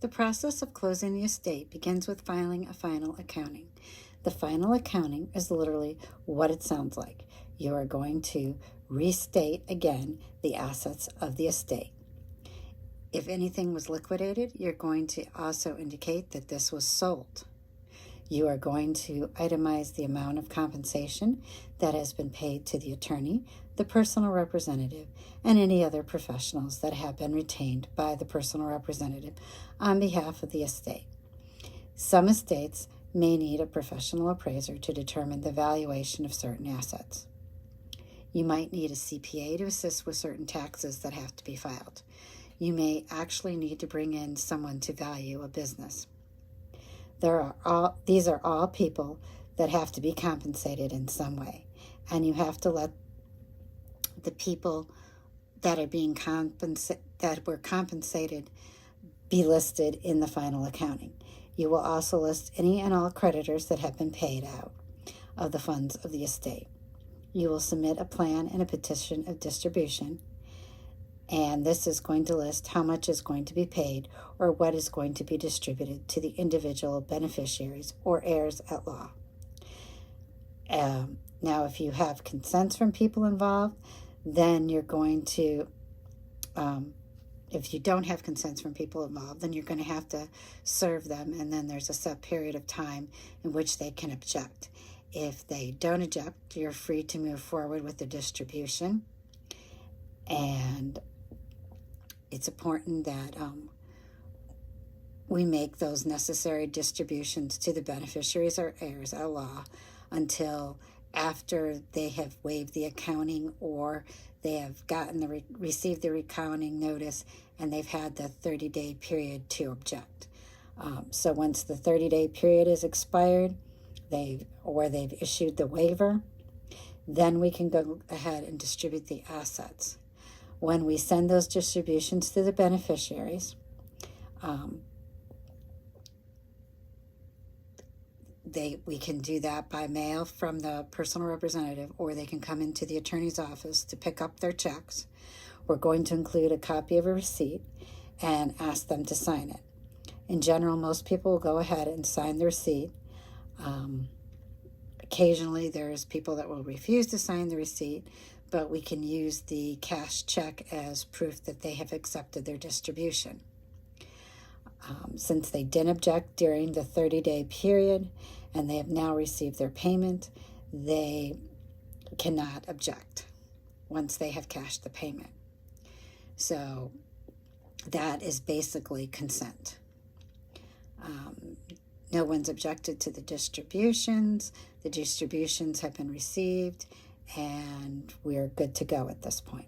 The process of closing the estate begins with filing a final accounting. The final accounting is literally what it sounds like. You are going to restate again the assets of the estate. If anything was liquidated, you're going to also indicate that this was sold. You are going to itemize the amount of compensation that has been paid to the attorney, the personal representative, and any other professionals that have been retained by the personal representative on behalf of the estate. Some estates may need a professional appraiser to determine the valuation of certain assets. You might need a CPA to assist with certain taxes that have to be filed. You may actually need to bring in someone to value a business. These are all people that have to be compensated in some way, and you have to let the people that are being that were compensated be listed in the final accounting. You will also list any and all creditors that have been paid out of the funds of the estate. You will submit a plan and a petition of distribution, and this is going to list how much is going to be paid or what is going to be distributed to the individual beneficiaries or heirs at law. Now, if you have consents from people involved, then you're going to, if you don't have consents from people involved, then you're going to have to serve them, and then there's a set period of time in which they can object. If they don't object, you're free to move forward with the distribution. And it's important that we make those necessary distributions to the beneficiaries or heirs at law until after they have waived the accounting or they have gotten received the recounting notice and they've had the 30-day period to object. So once the 30-day period is expired, they've issued the waiver, then we can go ahead and distribute the assets. When we send those distributions to the beneficiaries, we can do that by mail from the personal representative, or they can come into the attorney's office to pick up their checks. We're going to include a copy of a receipt and ask them to sign it. In general, most people will go ahead and sign the receipt. Occasionally, there's people that will refuse to sign the receipt, but we can use the cash check as proof that they have accepted their distribution. Since they didn't object during the 30-day period and they have now received their payment, they cannot object once they have cashed the payment. So that is basically consent. No one's objected to the distributions. The distributions have been received, and we're good to go at this point.